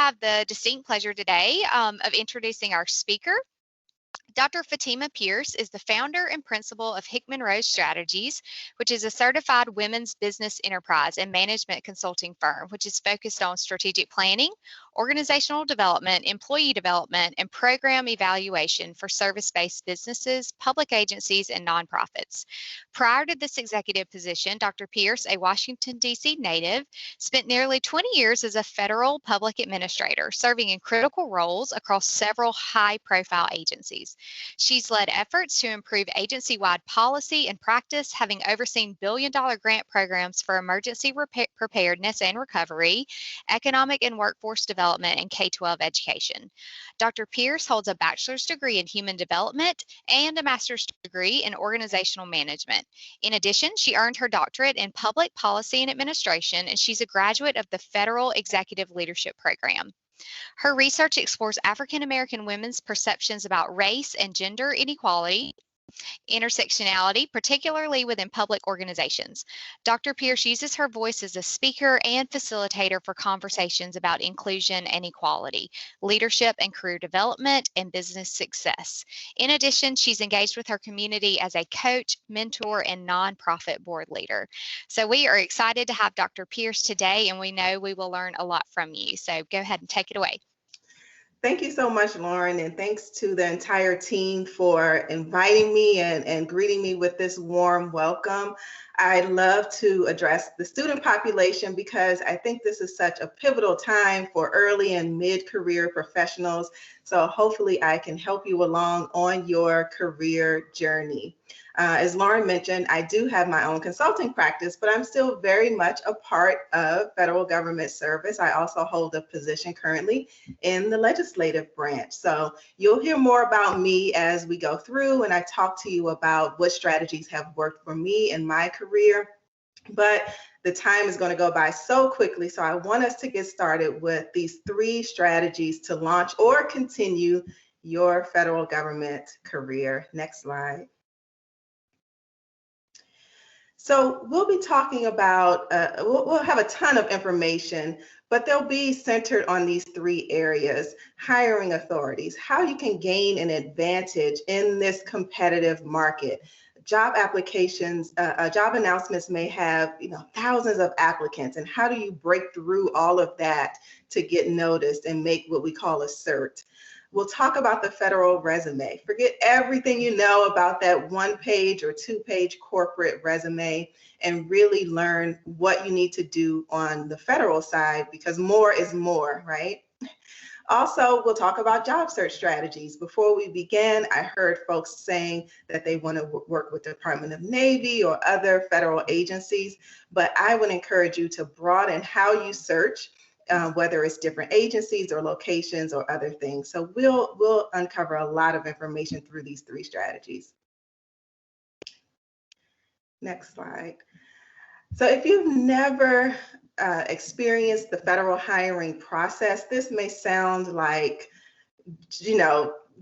have the distinct pleasure today of introducing our speaker. Dr. Fatimah Pierce is the founder and principal of Hickman Strategies, which is a certified women's business enterprise and management consulting firm, which is focused on strategic planning, organizational development, employee development, and program evaluation for service-based businesses, public agencies, and nonprofits. Prior to this executive position, Dr. Pierce, a Washington, D.C. native, spent nearly 20 years as a federal public administrator, serving in critical roles across several high-profile agencies. She's led efforts to improve agency-wide policy and practice, having overseen billion-dollar grant programs for emergency preparedness and recovery, economic and workforce development, and K-12 education. Dr. Pierce holds a bachelor's degree in human development and a master's degree in organizational management. In addition, she earned her doctorate in public policy and administration, and she's a graduate of the Federal Executive Leadership Program. Her research explores African American women's perceptions about race and gender inequality, intersectionality, particularly within public organizations. Dr. Pierce uses her voice as a speaker and facilitator for conversations about inclusion and equality, leadership and career development, and business success. In addition, she's engaged with her community as a coach, mentor, and nonprofit board leader. So we are excited to have Dr. Pierce today, and we know we will learn a lot from you. So go ahead and take it away. Thank you so much, Lauren, and thanks to the entire team for inviting me and greeting me with this warm welcome. I'd love to address the student population because I think this is such a pivotal time for early and mid-career professionals. So hopefully I can help you along on your career journey. As Lauren mentioned, I do have my own consulting practice, but I'm still very much a part of federal government service. I also hold a position currently in the legislative branch. So you'll hear more about me as we go through, and I talk to you about what strategies have worked for me in my career. But the time is going to go by so quickly, so I want us to get started with these 3 strategies to launch or continue your federal government career. Next slide. So we'll be talking about, we'll have a ton of information, but they'll be centered on these 3 areas: hiring authorities, how you can gain an advantage in this competitive market. Job applications, job announcements may have thousands of applicants, and how do you break through all of that to get noticed and make what we call a cert? We'll talk about the federal resume. Forget everything you know about that 1-page or 2-page corporate resume and really learn what you need to do on the federal side, because more is more, right? Also, we'll talk about job search strategies. Before we begin, I heard folks saying that they want to work with the Department of Navy or other federal agencies, but I would encourage you to broaden how you search, whether it's different agencies or locations or other things. So we'll uncover a lot of information through these 3 strategies. Next slide. So if you've never experienced the federal hiring process, this may sound like,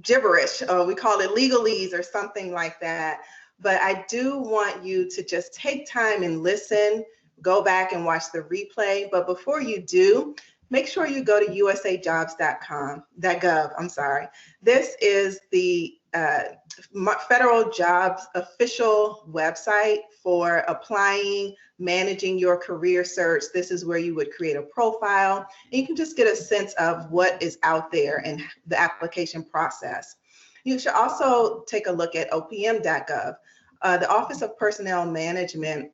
gibberish, or we call it legalese or something like that. But I do want you to just take time and listen, go back and watch the replay. But before you do, make sure you go to usajobs.gov. This is the federal jobs official website for applying, managing your career search. This is where you would create a profile, and you can just get a sense of what is out there and the application process. You should also take a look at opm.gov. The Office of Personnel Management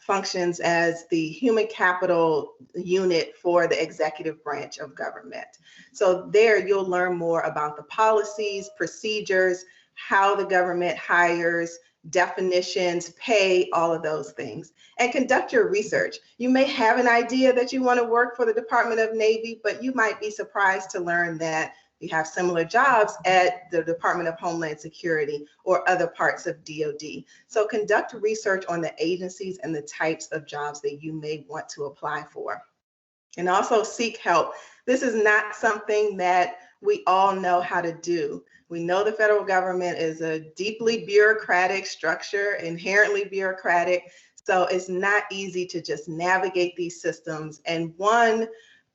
functions as the human capital unit for the executive branch of government. So there you'll learn more about the policies, procedures, how the government hires, definitions, pay, all of those things. And conduct your research. You may have an idea that you want to work for the Department of Navy, but you might be surprised to learn that you have similar jobs at the Department of Homeland Security or other parts of DoD. So conduct research on the agencies and the types of jobs that you may want to apply for. And also seek help. This is not something that we all know how to do. We know the federal government is a deeply bureaucratic structure, inherently bureaucratic. So it's not easy to just navigate these systems and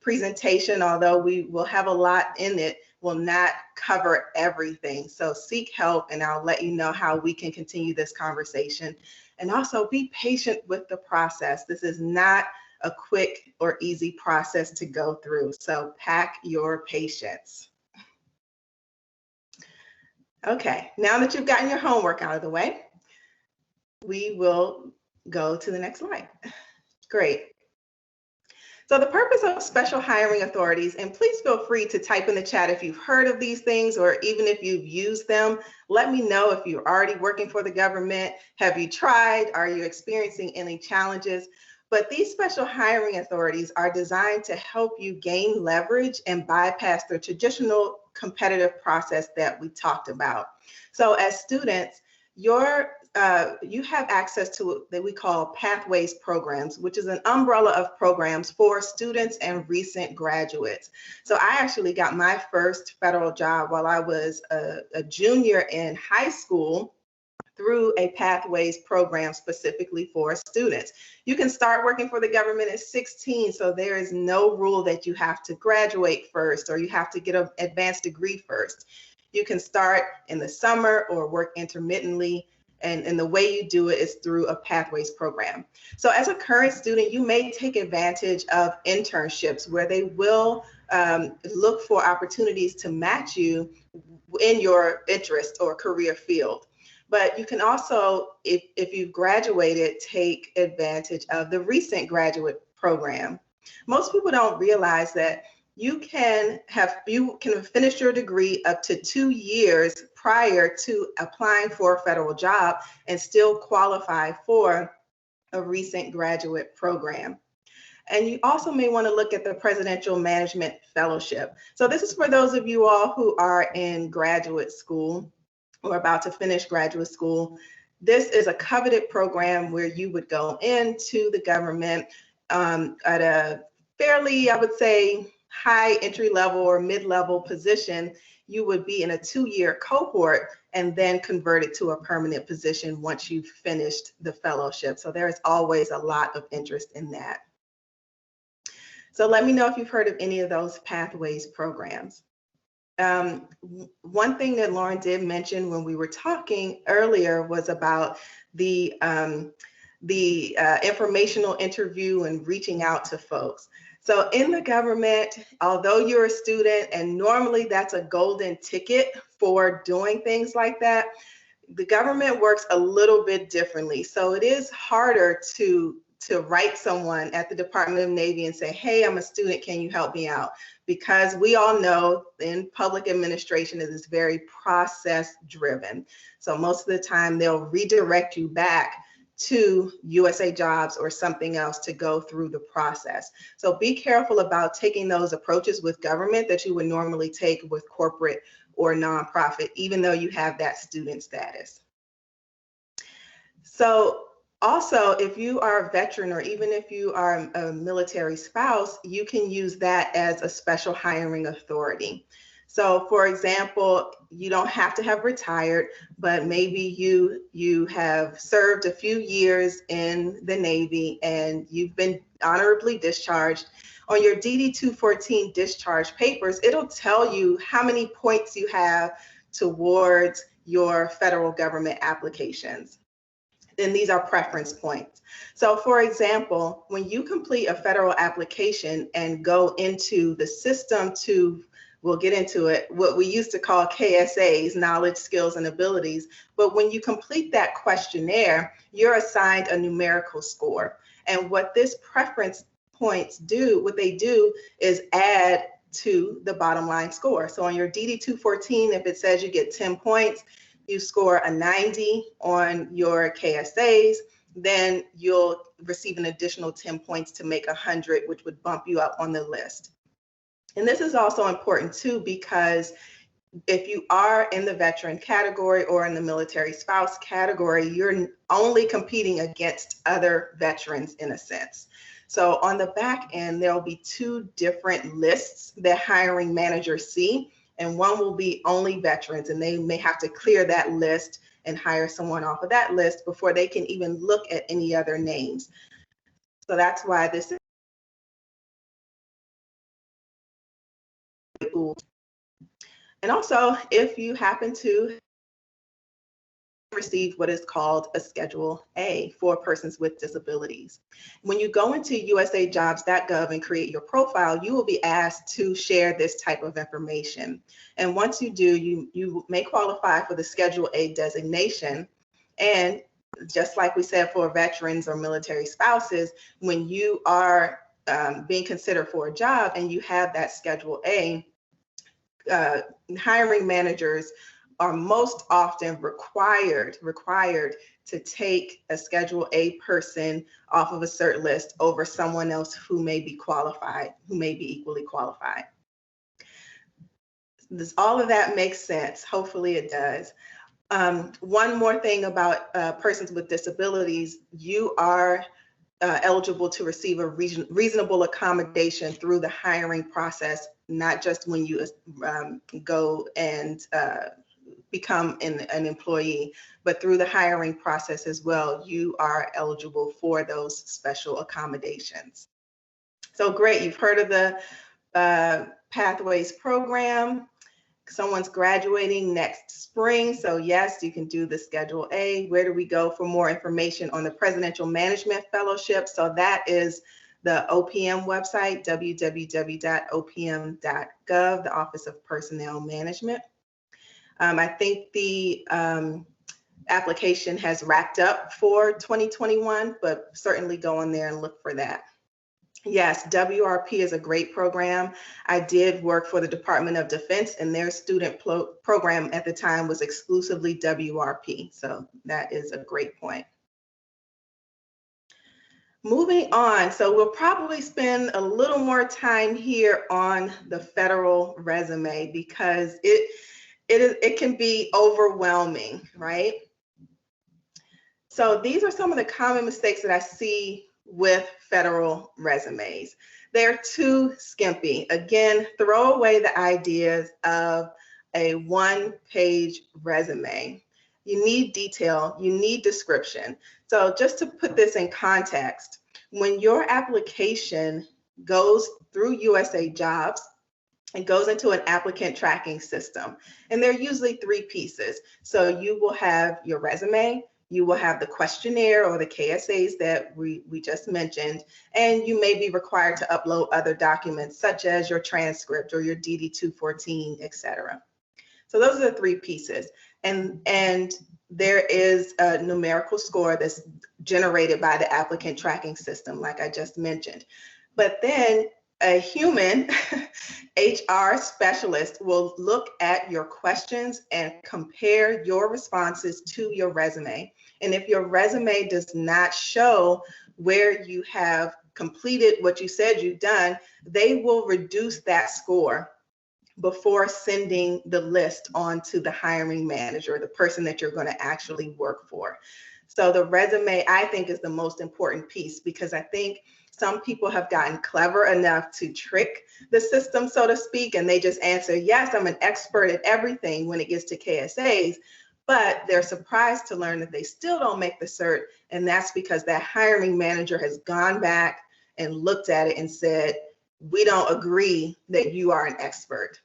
presentation, although we will have a lot in it, will not cover everything. So seek help, and I'll let you know how we can continue this conversation. And also be patient with the process. This is not a quick or easy process to go through. So pack your patience. Okay, now that you've gotten your homework out of the way, we will go to the next slide. Great. So the purpose of special hiring authorities, and please feel free to type in the chat if you've heard of these things or even if you've used them. Let me know if you're already working for the government. Have you tried? Are you experiencing any challenges? But these special hiring authorities are designed to help you gain leverage and bypass the traditional competitive process that we talked about. So as students, you have access to what we call Pathways programs, which is an umbrella of programs for students and recent graduates. So I actually got my first federal job while I was a junior in high school through a Pathways program specifically for students. You can start working for the government at 16, so there is no rule that you have to graduate first or you have to get an advanced degree first. You can start in the summer or work intermittently, and the way you do it is through a Pathways program. So as a current student, you may take advantage of internships where they will look for opportunities to match you in your interest or career field. But you can also, if you've graduated, take advantage of the recent graduate program. Most people don't realize that you can finish your degree up to 2 years prior to applying for a federal job and still qualify for a recent graduate program. And you also may want to look at the Presidential Management Fellowship. So this is for those of you all who are in graduate school or about to finish graduate school. This is a coveted program where you would go into the government at a fairly, I would say, high entry level or mid-level position. You would be in a 2-year cohort and then converted to a permanent position once you've finished the fellowship. So there is always a lot of interest in that. So let me know if you've heard of any of those Pathways programs. One thing that Lauren did mention when we were talking earlier was about the informational interview and reaching out to folks. So in the government, although you're a student, and normally that's a golden ticket for doing things like that, the government works a little bit differently. So it is harder to write someone at the Department of Navy and say, hey, I'm a student, can you help me out? Because we all know in public administration it is very process driven. So most of the time they'll redirect you back to USA Jobs or something else to go through the process. So be careful about taking those approaches with government that you would normally take with corporate or nonprofit, even though you have that student status. So also, if you are a veteran or even if you are a military spouse, you can use that as a special hiring authority. So for example, you don't have to have retired, but maybe you have served a few years in the Navy and you've been honorably discharged. On your DD-214 discharge papers, it'll tell you how many points you have towards your federal government applications. And these are preference points. So for example, when you complete a federal application and go into the system to, we'll get into it, what we used to call KSAs, knowledge, skills, and abilities. But when you complete that questionnaire, you're assigned a numerical score. And what this preference points do, what they do is add to the bottom line score. So on your DD-214, if it says you get 10 points, you score a 90 on your KSAs, then you'll receive an additional 10 points to make 100, which would bump you up on the list. And this is also important too, because if you are in the veteran category or in the military spouse category, you're only competing against other veterans in a sense. So on the back end, there'll be 2 different lists that hiring managers see, and one will be only veterans, and they may have to clear that list and hire someone off of that list before they can even look at any other names. So that's why this schools. And also, if you happen to receive what is called a Schedule A for persons with disabilities. When you go into usajobs.gov and create your profile, you will be asked to share this type of information. And once you do, you may qualify for the Schedule A designation. And just like we said for veterans or military spouses, when you are being considered for a job and you have that Schedule A, hiring managers are most often required to take a Schedule A person off of a cert list over someone else who may be qualified, who may be equally qualified. All of that makes sense. Hopefully it does. One more thing about persons with disabilities, you are eligible to receive a reasonable accommodation through the hiring process, not just when you go and become an employee, but through the hiring process as well, you are eligible for those special accommodations. So great, you've heard of the Pathways program. Someone's graduating next spring, so yes, you can do the Schedule A. Where do we go for more information on the Presidential Management Fellowship? So that is the OPM website, www.opm.gov, the Office of Personnel Management. I think the application has wrapped up for 2021, but certainly go on there and look for that. Yes, WRP is a great program. I did work for the Department of Defense, and their student program at the time was exclusively WRP. So that is a great point. Moving on, so we'll probably spend a little more time here on the federal resume because it can be overwhelming, right? So these are some of the common mistakes that I see with federal resumes. They're too skimpy. Again, throw away the ideas of a one-page resume. You need detail, you need description. So just to put this in context, when your application goes through USA Jobs, it goes into an applicant tracking system, and there are usually three pieces. So you will have your resume, you will have the questionnaire or the KSAs that we just mentioned, and you may be required to upload other documents such as your transcript or your DD-214, etc. So those are the three pieces. And there is a numerical score that's generated by the applicant tracking system, like I just mentioned. But then a human HR specialist will look at your questions and compare your responses to your resume. And if your resume does not show where you have completed what you said you've done, they will reduce that score before sending the list on to the hiring manager, the person that you're going to actually work for. So the resume, I think, is the most important piece, because I think some people have gotten clever enough to trick the system, so to speak, and they just answer, yes, I'm an expert at everything when it gets to KSAs, but they're surprised to learn that they still don't make the cert, and that's because that hiring manager has gone back and looked at it and said, we don't agree that you are an expert.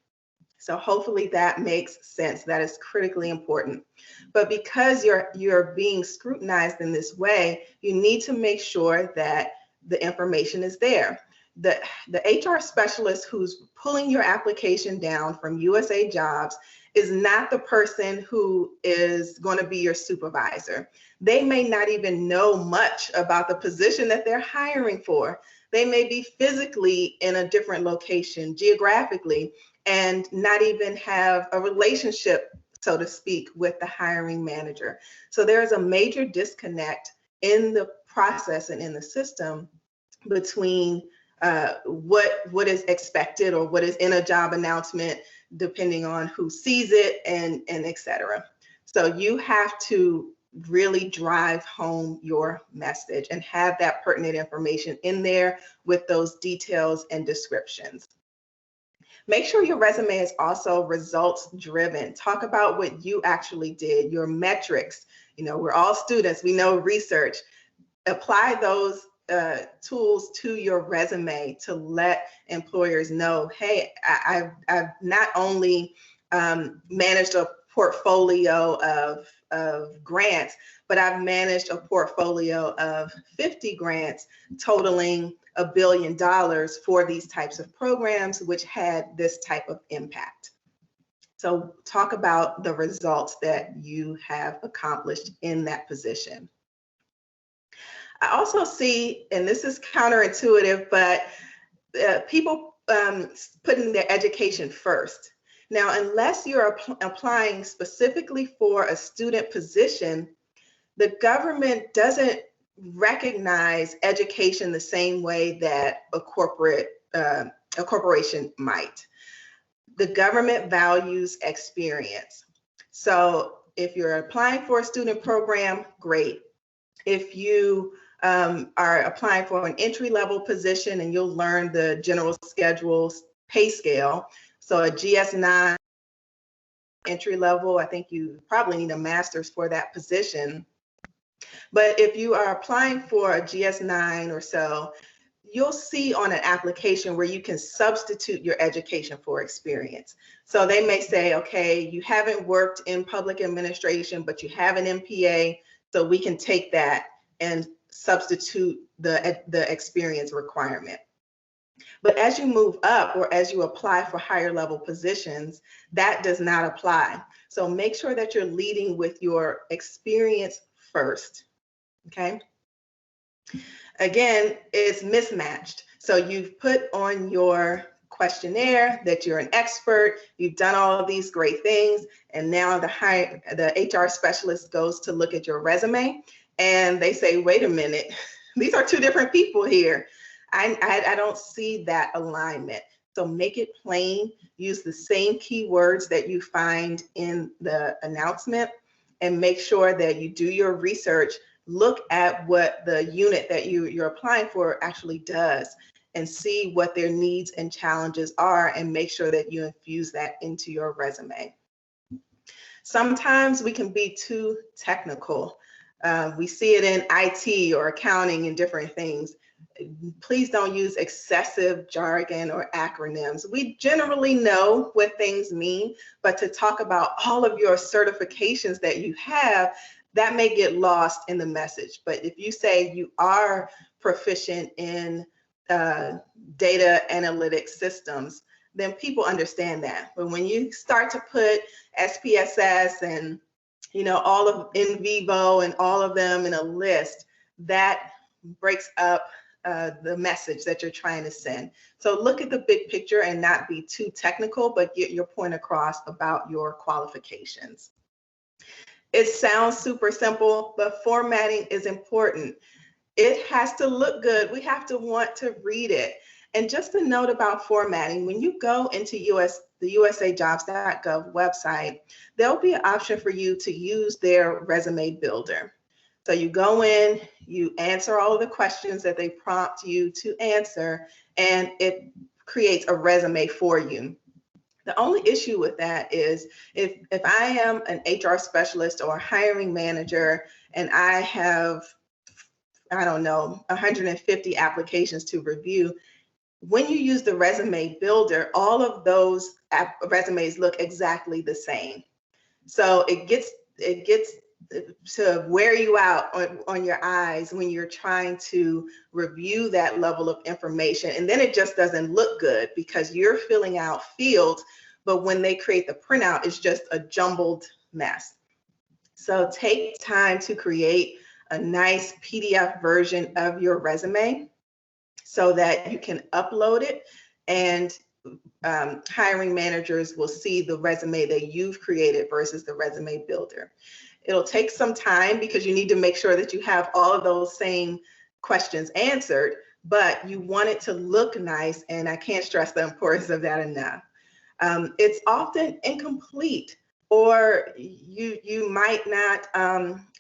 So hopefully that makes sense. That is critically important. But because you're being scrutinized in this way, you need to make sure that the information is there. The HR specialist who's pulling your application down from USA Jobs is not the person who is going to be your supervisor. They may not even know much about the position that they're hiring for. They may be physically in a different location geographically and not even have a relationship, so to speak, with the hiring manager. So there's a major disconnect in the process and in the system between what is expected or what is in a job announcement, depending on who sees it and et cetera. So you have to really drive home your message and have that pertinent information in there with those details and descriptions. Make sure your resume is also results driven. Talk about what you actually did, your metrics. You know, we're all students, we know research. Apply those tools to your resume to let employers know, hey, I've not only managed a portfolio of grants, but I've managed a portfolio of 50 grants totaling $1 billion for these types of programs, which had this type of impact. So talk about the results that you have accomplished in that position. I also see, and this is counterintuitive, but people putting their education first. Now, unless you're applying specifically for a student position, the government doesn't recognize education the same way that a corporation might. The government values experience. So if you're applying for a student program, great. If you are applying for an entry-level position, and you'll learn the general schedule pay scale. So a GS-9 entry level, I think you probably need a master's for that position. But if you are applying for a GS-9 or so, you'll see on an application where you can substitute your education for experience. So they may say, okay, you haven't worked in public administration, but you have an MPA, so we can take that and substitute the experience requirement. But as you move up, or as you apply for higher level positions, that does not apply. So make sure that you're leading with your experience first, okay? Again, it's mismatched. So you've put on your questionnaire that you're an expert, you've done all of these great things, and now the HR specialist goes to look at your resume, and they say, wait a minute, these are two different people here. I don't see that alignment. So make it plain, use the same keywords that you find in the announcement, and make sure that you do your research, look at what the unit that you're applying for actually does, and see what their needs and challenges are, and make sure that you infuse that into your resume. Sometimes we can be too technical. We see it in IT or accounting and different things. Please don't use excessive jargon or acronyms. We generally know what things mean, but to talk about all of your certifications that you have, that may get lost in the message. But if you say you are proficient in data analytics systems, then people understand that. But when you start to put SPSS and all of in vivo and all of them in a list, that breaks up the message that you're trying to send. So look at the big picture and not be too technical, but get your point across about your qualifications. It sounds super simple, but formatting is important. It has to look good. We have to want to read it. And just a note about formatting, when you go into the usajobs.gov website, there'll be an option for you to use their resume builder. So you go in, you answer all of the questions that they prompt you to answer, and it creates a resume for you. The only issue with that is if I am an HR specialist or a hiring manager and I have, I don't know, 150 applications to review, when you use the resume builder, all of those resumes look exactly the same. So it gets to wear you out on your eyes when you're trying to review that level of information. And then it just doesn't look good because you're filling out fields, but when they create the printout, it's just a jumbled mess. So take time to create a nice PDF version of your resume so that you can upload it, and hiring managers will see the resume that you've created versus the resume builder. It'll take some time because you need to make sure that you have all of those same questions answered, but you want it to look nice, and I can't stress the importance of that enough. It's often incomplete, or you might not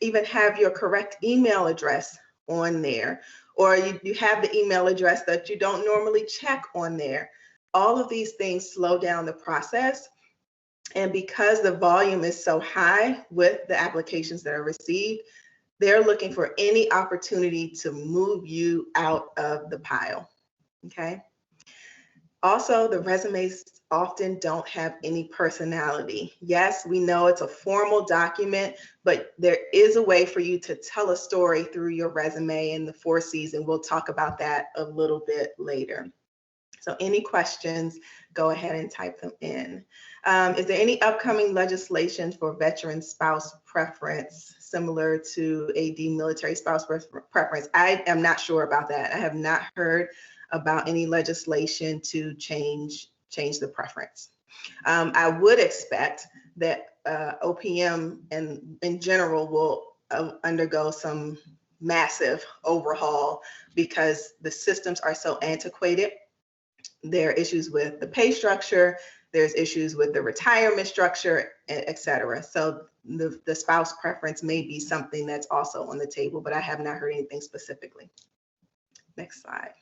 even have your correct email address on there, or you have the email address that you don't normally check on there. All of these things slow down the process. And because the volume is so high with the applications that are received, They're looking for any opportunity to move you out of the pile, okay? Also, the resumes often don't have any personality. Yes, we know it's a formal document, but there is a way for you to tell a story through your resume in the 4 C's, and we'll talk about that a little bit later. So any questions, go ahead and type them in. Is there any upcoming legislation for veteran spouse preference similar to AD military spouse preference? I am not sure about that. I have not heard about any legislation to change the preference. I would expect that OPM and in general will undergo some massive overhaul because the systems are so antiquated. There are issues with the pay structure, there's issues with the retirement structure, et cetera. So the spouse preference may be something that's also on the table, but I have not heard anything specifically. Next slide.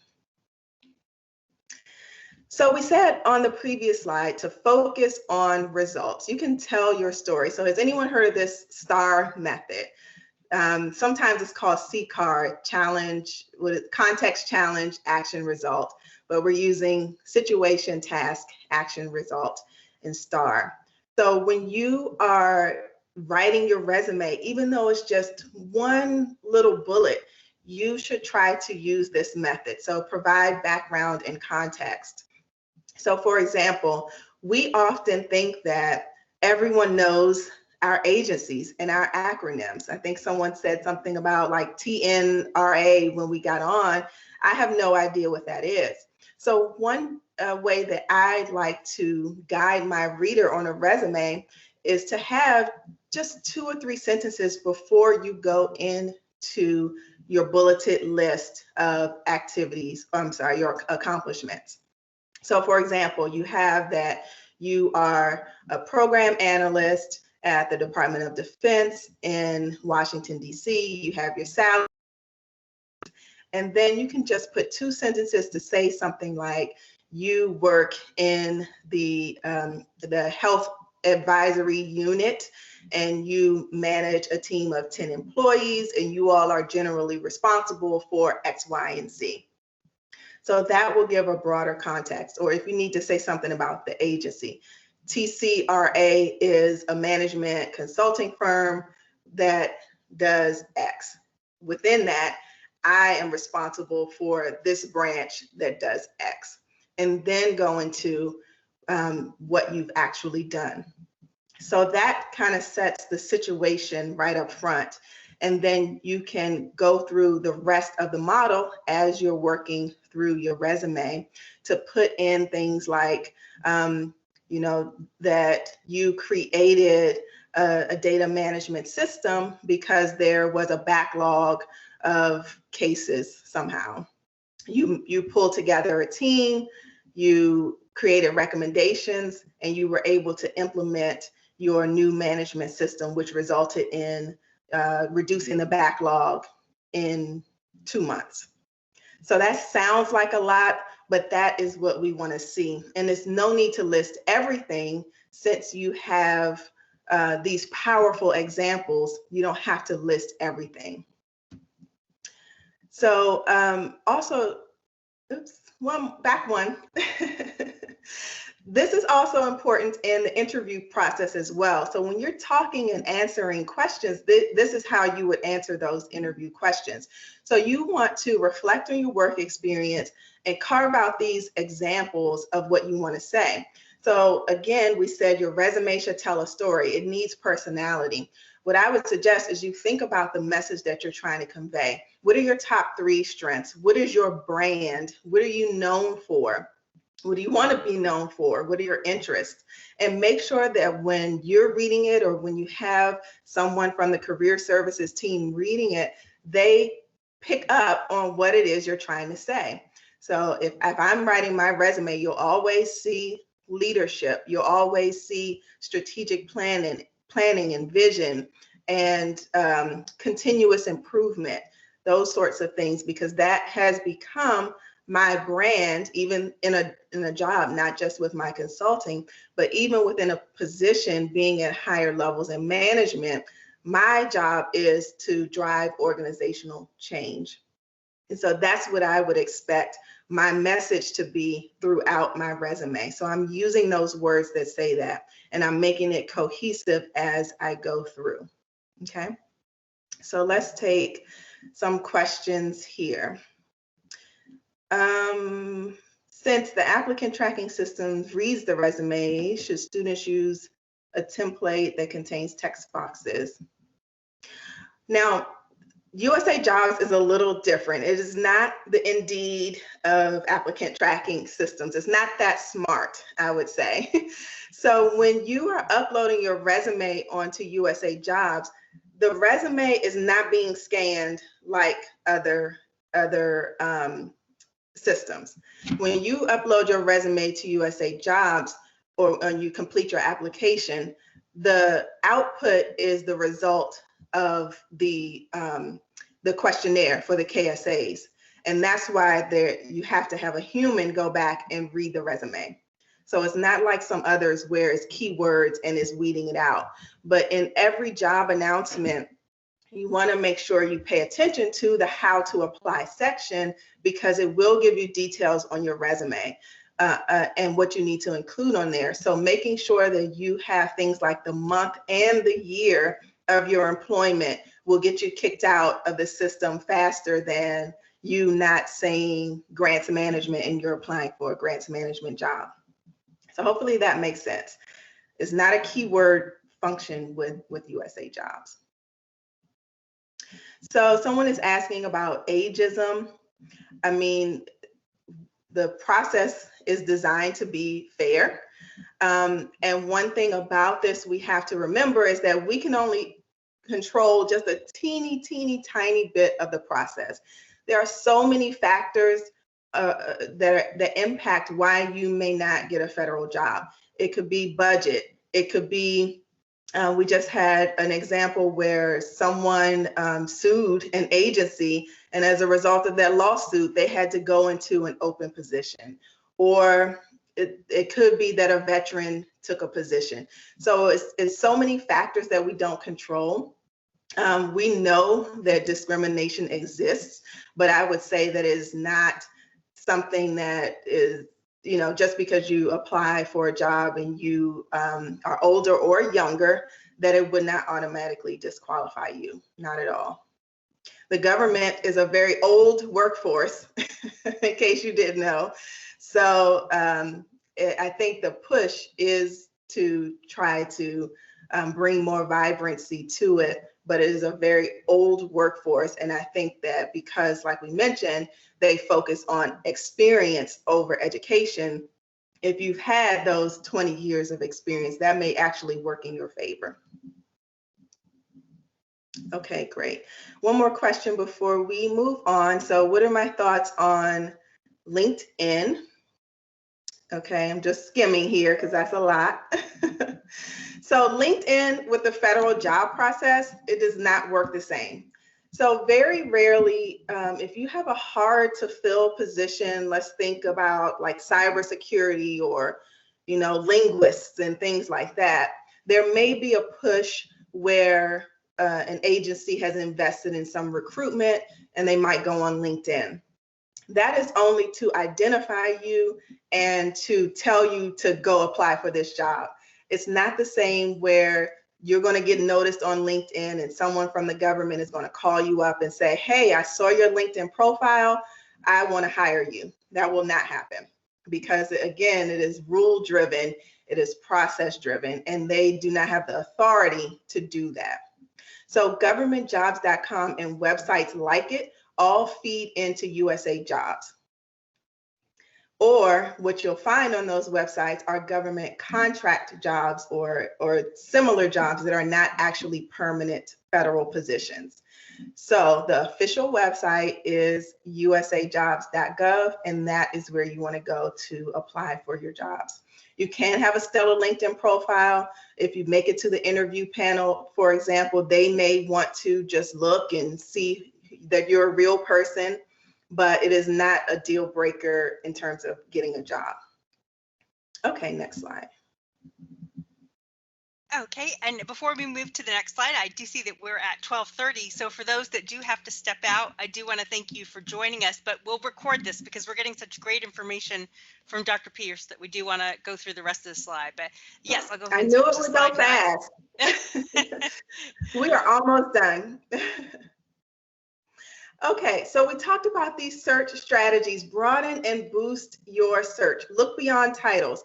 So we said on the previous slide to focus on results. You can tell your story. So has anyone heard of this STAR method? Sometimes it's called CCAR, challenge, context, challenge, action, result, but we're using situation, task, action, result, and STAR. So when you are writing your resume, even though it's just one little bullet, you should try to use this method. So provide background and context. So for example, we often think that everyone knows our agencies and our acronyms. I think someone said something about like TNRA when we got on. I have no idea what that is. So one way that I like to guide my reader on a resume is to have just 2 or 3 sentences before you go into your bulleted list of activities, your accomplishments. So for example, you have that you are a program analyst at the Department of Defense in Washington, D.C. You have your salary. And then you can just put 2 sentences to say something like you work in the health advisory unit and you manage a team of 10 employees and you all are generally responsible for X, Y, and Z. So that will give a broader context. Or if you need to say something about the agency, TCRA is a management consulting firm that does X. Within that, I am responsible for this branch that does X. And then go into what you've actually done. So that kind of sets the situation right up front. And then you can go through the rest of the model as you're working through your resume to put in things like, that you created a data management system because there was a backlog of cases somehow. You pulled together a team, you created recommendations, and you were able to implement your new management system, which resulted in reducing the backlog in 2 months. So that sounds like a lot, but that is what we want to see. And there's no need to list everything since you have these powerful examples. You don't have to list everything. So also, back one. This is also important in the interview process as well. So when you're talking and answering questions, this is how you would answer those interview questions. So you want to reflect on your work experience and carve out these examples of what you want to say. So again, we said your resume should tell a story. It needs personality. What I would suggest is you think about the message that you're trying to convey. What are your top 3 strengths? What is your brand? What are you known for? What do you want to be known for? What are your interests? And make sure that when you're reading it or when you have someone from the career services team reading it, they pick up on what it is you're trying to say. So if I'm writing my resume, you'll always see leadership. You'll always see strategic planning and vision and continuous improvement, those sorts of things, because that has become my brand, even in a job, not just with my consulting, but even within a position being at higher levels in management. My job is to drive organizational change. And so that's what I would expect my message to be throughout my resume. So I'm using those words that say that, and I'm making it cohesive as I go through. Okay, so let's take some questions here. Since the applicant tracking system reads the resume, should students use a template that contains text boxes? Now, USA Jobs is a little different. It is not the Indeed of applicant tracking systems. It's not that smart, I would say. So when you are uploading your resume onto USA Jobs, the resume is not being scanned like other systems. When you upload your resume to USA Jobs or you complete your application, the output is the result of the questionnaire for the KSAs. And that's why you have to have a human go back and read the resume. So it's not like some others where it's keywords and it's weeding it out. But in every job announcement, you want to make sure you pay attention to the how to apply section, because it will give you details on your resume and what you need to include on there. So making sure that you have things like the month and the year of your employment will get you kicked out of the system faster than you not saying grants management and you're applying for a grants management job. So hopefully that makes sense. It's not a keyword function with USA Jobs. So someone is asking about ageism. I mean, the process is designed to be fair. And one thing about this we have to remember is that we can only control just a teeny tiny bit of the process. There are so many factors that impact why you may not get a federal job. It could be budget. It could be we just had an example where someone sued an agency, and as a result of that lawsuit, they had to go into an open position. Or it could be that a veteran took a position. So it's so many factors that we don't control. We know that discrimination exists, but I would say that it is not something that is, just because you apply for a job and you are older or younger, that it would not automatically disqualify you. Not at all. The government is a very old workforce, in case you didn't know. So I think the push is to try to bring more vibrancy to it, but it is a very old workforce. And I think that because, like we mentioned, they focus on experience over education. If you've had those 20 years of experience, that may actually work in your favor. Okay, great. One more question before we move on. So what are my thoughts on LinkedIn? Okay, I'm just skimming here because that's a lot. So LinkedIn with the federal job process, it does not work the same. So very rarely, if you have a hard to fill position, let's think about like cybersecurity or, linguists and things like that, there may be a push where an agency has invested in some recruitment and they might go on LinkedIn. That is only to identify you and to tell you to go apply for this job. It's not the same where you're going to get noticed on LinkedIn and someone from the government is going to call you up and say, hey, I saw your LinkedIn profile. I want to hire you. That will not happen because, again, it is rule driven. It is process driven, and they do not have the authority to do that. So governmentjobs.com and websites like it all feed into USA Jobs. Or what you'll find on those websites are government contract jobs or similar jobs that are not actually permanent federal positions. So the official website is usajobs.gov, and that is where you want to go to apply for your jobs. You can have a stellar LinkedIn profile. If you make it to the interview panel, for example, they may want to just look and see that you're a real person, but it is not a deal breaker in terms of getting a job. Okay, next slide. Okay, and before we move to the next slide, I do see that we're at 12:30. So for those that do have to step out, I do want to thank you for joining us, but we'll record this because we're getting such great information from Dr. Pierce that we do want to go through the rest of the slide. But yes, I'll go ahead I and knew switch it to would go slide 9. fast. We are almost done. Okay, so we talked about these search strategies, broaden and boost your search. Look beyond titles.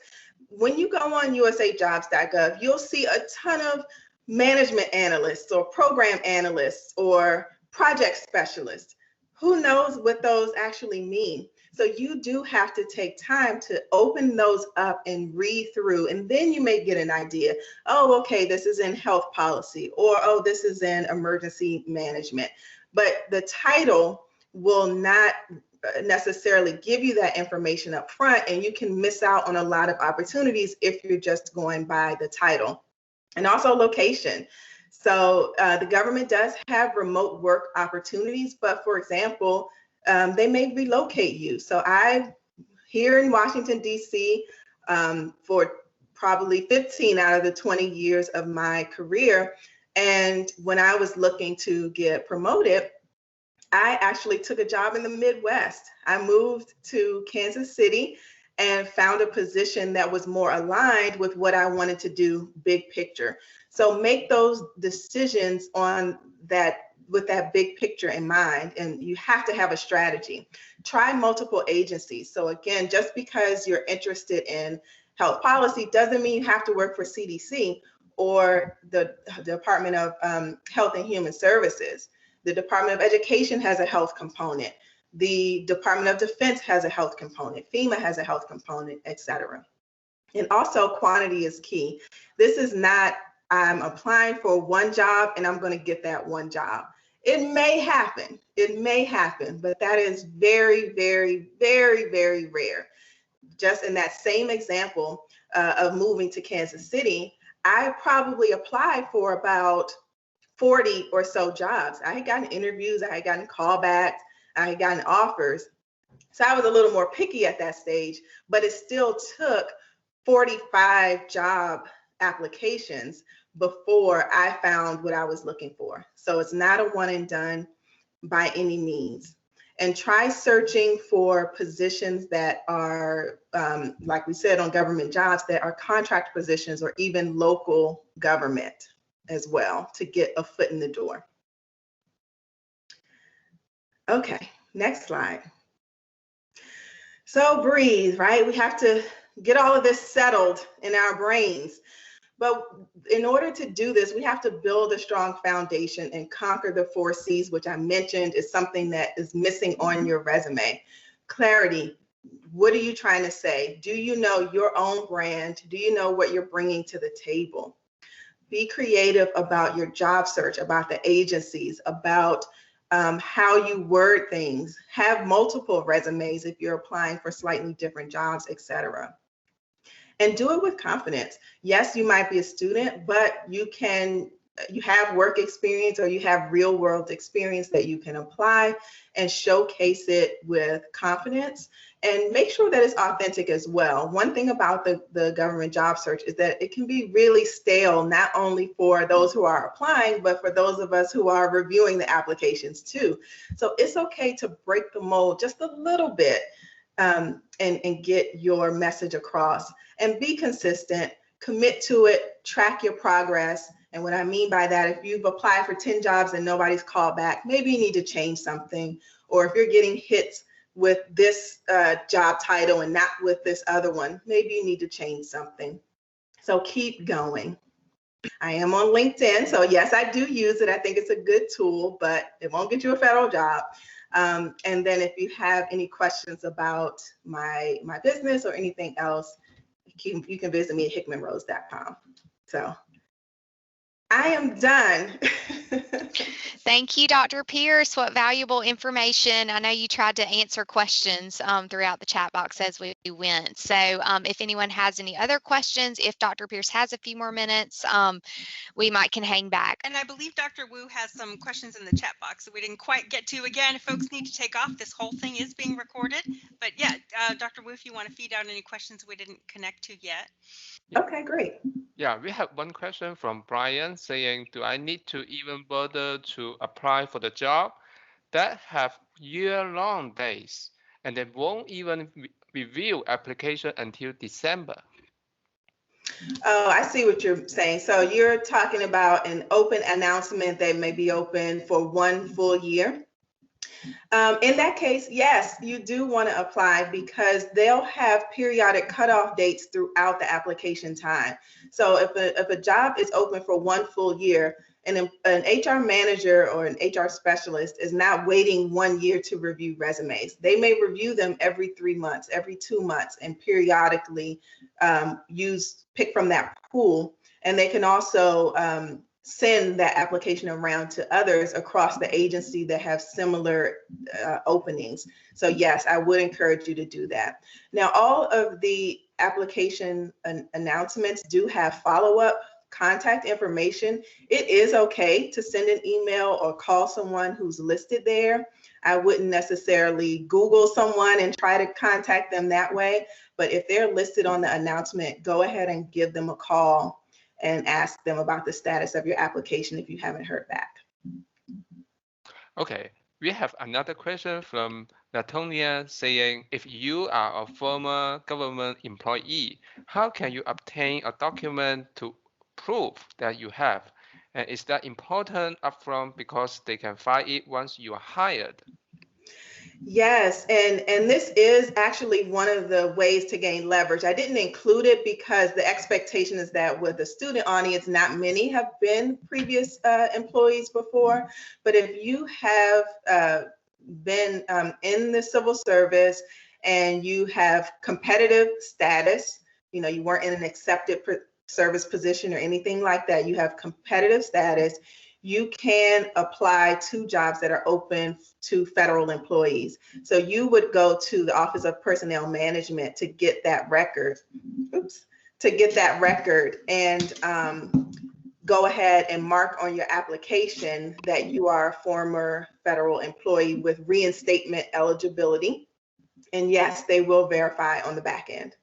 When you go on usajobs.gov, you'll see a ton of management analysts or program analysts or project specialists. Who knows what those actually mean? So you do have to take time to open those up and read through, and then you may get an idea. Oh, okay, this is in health policy, or oh, this is in emergency management. But the title will not necessarily give you that information up front, and you can miss out on a lot of opportunities if you're just going by the title. And also location. So the government does have remote work opportunities, but for example, they may relocate you. So I, here in Washington, D.C., for probably 15 out of the 20 years of my career, and when I was looking to get promoted, I actually took a job in the Midwest. I moved to Kansas City and found a position that was more aligned with what I wanted to do big picture. So make those decisions on that with that big picture in mind, and you have to have a strategy. Try multiple agencies. So again, just because you're interested in health policy doesn't mean you have to work for CDC or the Department of Health and Human Services. The Department of Education has a health component. The Department of Defense has a health component. FEMA has a health component, et cetera. And also quantity is key. This is not, I'm applying for one job and I'm going to get that one job. It may happen, but that is very, very, very, very rare. Just in that same example of moving to Kansas City, I probably applied for about 40 or so jobs. I had gotten interviews, I had gotten callbacks, I had gotten offers. So I was a little more picky at that stage, but it still took 45 job applications before I found what I was looking for. So it's not a one and done by any means. And try searching for positions that are, like we said, on government jobs, that are contract positions or even local government as well, to get a foot in the door. Okay, next slide. So breathe, right? We have to get all of this settled in our brains. But in order to do this, we have to build a strong foundation and conquer the 4 C's, which I mentioned is something that is missing on your resume. Clarity. What are you trying to say? Do you know your own brand? Do you know what you're bringing to the table? Be creative about your job search, about the agencies, about how you word things. Have multiple resumes if you're applying for slightly different jobs, etc. And do it with confidence. Yes, you might be a student, but you have work experience or you have real world experience that you can apply and showcase it with confidence, and make sure that it's authentic as well. One thing about the government job search is that it can be really stale, not only for those who are applying, but for those of us who are reviewing the applications too. So it's okay to break the mold just a little bit and get your message across, and be consistent, commit to it, track your progress. And what I mean by that, if you've applied for 10 jobs and nobody's called back, maybe you need to change something. Or if you're getting hits with this job title and not with this other one, maybe you need to change something. So keep going. I am on LinkedIn, so yes, I do use it. I think it's a good tool, but it won't get you a federal job. And then if you have any questions about my business or anything else, you can visit me at hickmanrose.com. So I am done. Thank you, Dr. Pierce. What valuable information. I know you tried to answer questions throughout the chat box as we went. So if anyone has any other questions, if Dr. Pierce has a few more minutes, we can hang back. And I believe Dr. Wu has some questions in the chat box that we didn't quite get to. Again, if folks need to take off, this whole thing is being recorded. But yeah, Dr. Wu, if you want to feed out any questions we didn't connect to yet. Okay, great. Yeah, we have one question from Brian saying, do I need to even bother to apply for the job that have year-long days and they won't even review application until December? Oh, I see what you're saying. So you're talking about an open announcement that may be open for 1 full year. In that case, yes, you do want to apply because they'll have periodic cutoff dates throughout the application time. So if a job is open for 1 full year, and an HR manager or an HR specialist is not waiting 1 year to review resumes. They may review them every 3 months, every 2 months, and periodically pick from that pool. And they can also send that application around to others across the agency that have similar openings. So yes, I would encourage you to do that. Now, all of the application announcements do have follow-up contact information. It is okay to send an email or call someone who's listed there. I wouldn't necessarily Google someone and try to contact them that way, but if they're listed on the announcement, go ahead and give them a call and ask them about the status of your application if you haven't heard back. Okay, we have another question from Latonia saying, if you are a former government employee, how can you obtain a document to prove that you have? And is that important upfront because they can file it once you are hired? Yes, and this is actually one of the ways to gain leverage. I didn't include it because the expectation is that with the student audience, not many have been previous employees before. But if you have been in the civil service and you have competitive status, you know, you weren't in an accepted service position or anything like that, you have competitive status, you can apply to jobs that are open to federal employees. So you would go to the Office of Personnel Management to get that record, and go ahead and mark on your application that you are a former federal employee with reinstatement eligibility. And yes, they will verify on the back end.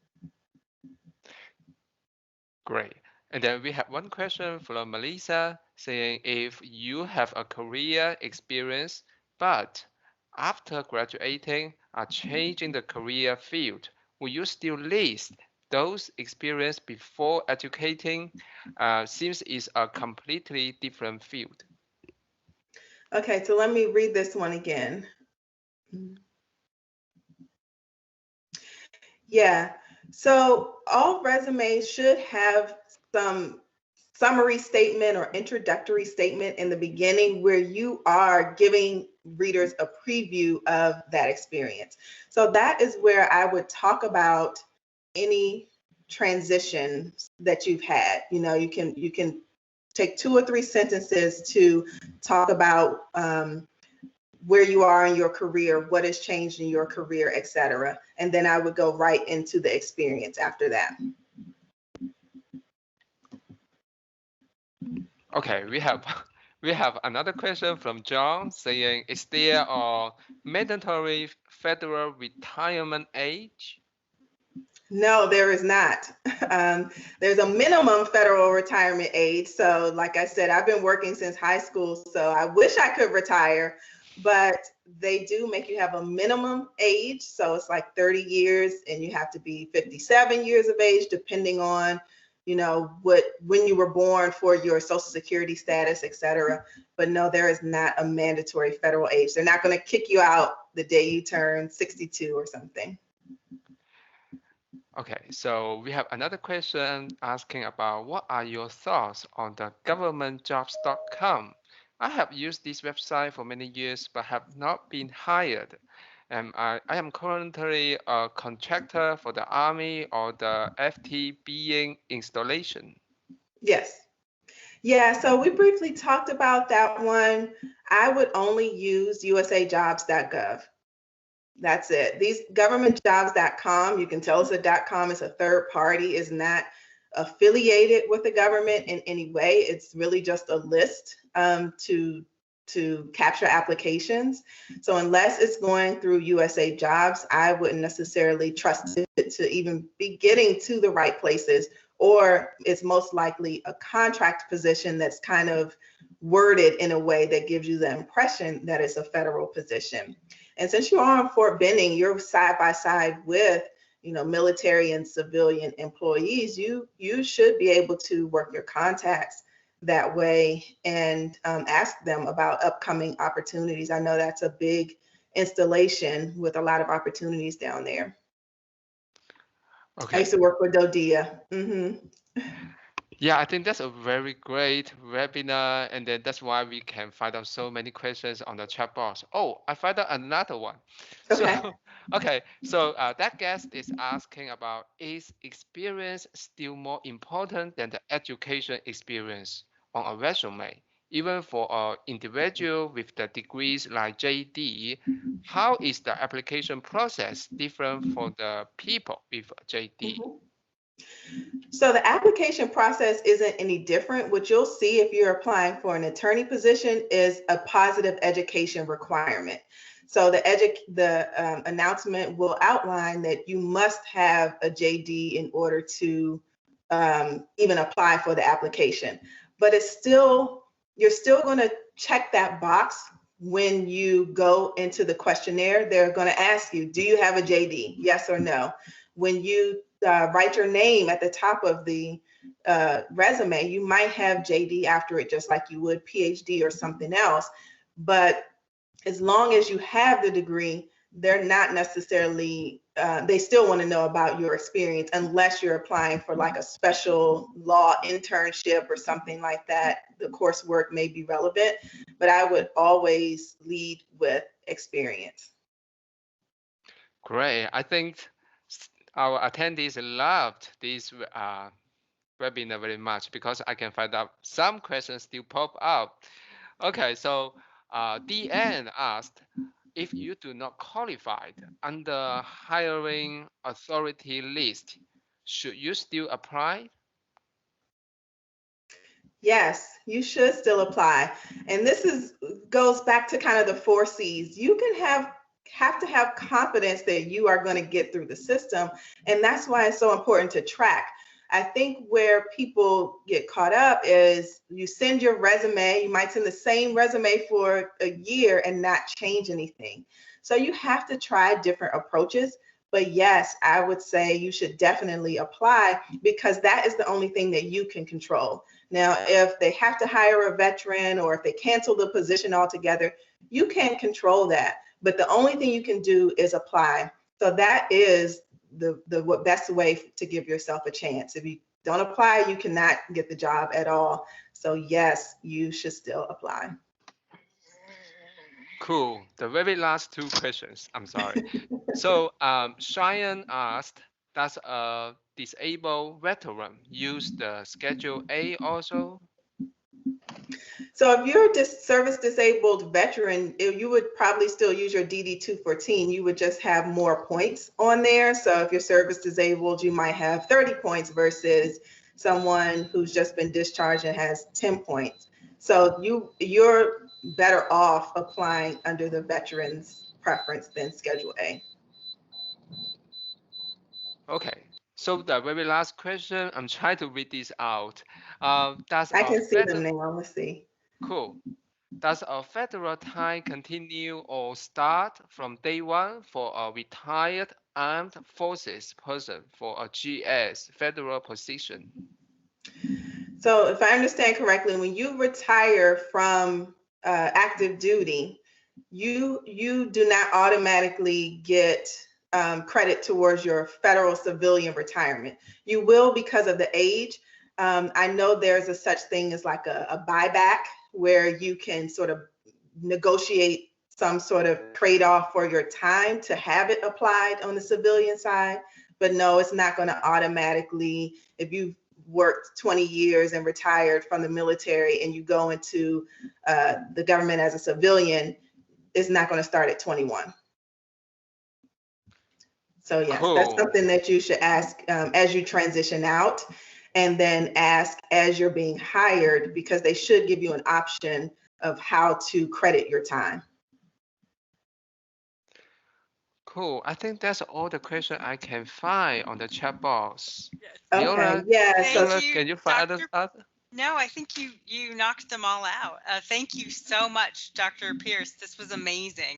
Great. And then we have one question from Melissa saying, if you have a career experience, but after graduating are changing the career field, will you still list those experience before educating, since it's a completely different field? Okay, so let me read this one again. Yeah, so all resumes should have some summary statement or introductory statement in the beginning where you are giving readers a preview of that experience. So that is where I would talk about any transitions that you've had. You know, you can take 2 or 3 sentences to talk about where you are in your career, what has changed in your career, etc. And then I would go right into the experience after that. Okay, we have another question from John saying, is there a mandatory federal retirement age? No, there is not. There's a minimum federal retirement age. So like I said, I've been working since high school, so I wish I could retire, but they do make you have a minimum age. So it's like 30 years and you have to be 57 years of age, depending on, you know, when you were born for your Social Security status, etc. But no, there is not a mandatory federal age. They're not going to kick you out the day you turn 62 or something. Okay, so we have another question asking about what are your thoughts on the governmentjobs.com? I have used this website for many years but have not been hired. I am currently a contractor for the Army or the FT installation. Yes. Yeah, so we briefly talked about that one. I would only use usajobs.gov. That's it. These governmentjobs.com, you can tell us a .com is a third party, is not affiliated with the government in any way. It's really just a list to capture applications. So unless it's going through USA Jobs, I wouldn't necessarily trust it to even be getting to the right places or it's most likely a contract position that's kind of worded in a way that gives you the impression that it's a federal position. And since you are in Fort Benning, you're side by side with, you know, military and civilian employees. You should be able to work your contacts that way and ask them about upcoming opportunities. I know that's a big installation with a lot of opportunities down there. Okay. I used to work with Dodia. Mm-hmm. Yeah, I think that's a very great webinar, and then that's why we can find out so many questions on the chat box. Oh, I found out another one. Okay. So, okay, so that guest is asking about, is experience still more important than the education experience on a resume? Even for an individual with the degrees like JD, how is the application process different for the people with JD? Mm-hmm. So the application process isn't any different. What you'll see if you're applying for an attorney position is a positive education requirement. So the announcement will outline that you must have a JD in order to even apply for the application. But you're still going to check that box when you go into the questionnaire. They're going to ask you, do you have a JD? Yes or no. When you write your name at the top of the resume, you might have JD after it, just like you would PhD or something else. But as long as you have the degree, they're not necessarily, they still want to know about your experience unless you're applying for like a special law internship or something like that. The coursework may be relevant, but I would always lead with experience. Great. I think our attendees loved this webinar very much because I can find out some questions still pop up. Okay, so DN asked, if you do not qualify under hiring authority list, should you still apply? Yes, you should still apply. And this goes back to kind of the 4 C's. You can have to have confidence that you are going to get through the system. And that's why it's so important to track. I think where people get caught up is you send your resume, you might send the same resume for a year and not change anything. So you have to try different approaches. But yes, I would say you should definitely apply because that is the only thing that you can control. Now, if they have to hire a veteran or if they cancel the position altogether, you can't control that. But the only thing you can do is apply. So that is the best way to give yourself a chance. If you don't apply, you cannot get the job at all. So yes, you should still apply. Cool. The very last 2 questions. I'm sorry. So Cheyenne asked, does a disabled veteran use the Schedule A also? So if you're a service disabled veteran, you would probably still use your DD 214. You would just have more points on there. So if you're service disabled, you might have 30 points versus someone who's just been discharged and has 10 points. So you're better off applying under the veteran's preference than Schedule A. Okay. So the very last question, I'm trying to read this out. I can see them now. Let's see. Cool. Does a federal time continue or start from day one for a retired armed forces person for a GS federal position? So if I understand correctly, when you retire from active duty, you do not automatically get credit towards your federal civilian retirement. You will because of the age. I know there's a such thing as like a buyback where you can sort of negotiate some sort of trade-off for your time to have it applied on the civilian side. But no, it's not going to automatically, if you've worked 20 years and retired from the military and you go into the government as a civilian, it's not going to start at 21. So yes, Cool. That's something that you should ask as you transition out, and then ask as you're being hired, because they should give you an option of how to credit your time. Cool. I think that's all the question I can find on the chat box. Yes. Okay, Viola, yeah, so Thank you, can you find Dr. other? No, I think you knocked them all out. Thank you so much, Dr. Pierce. This was amazing.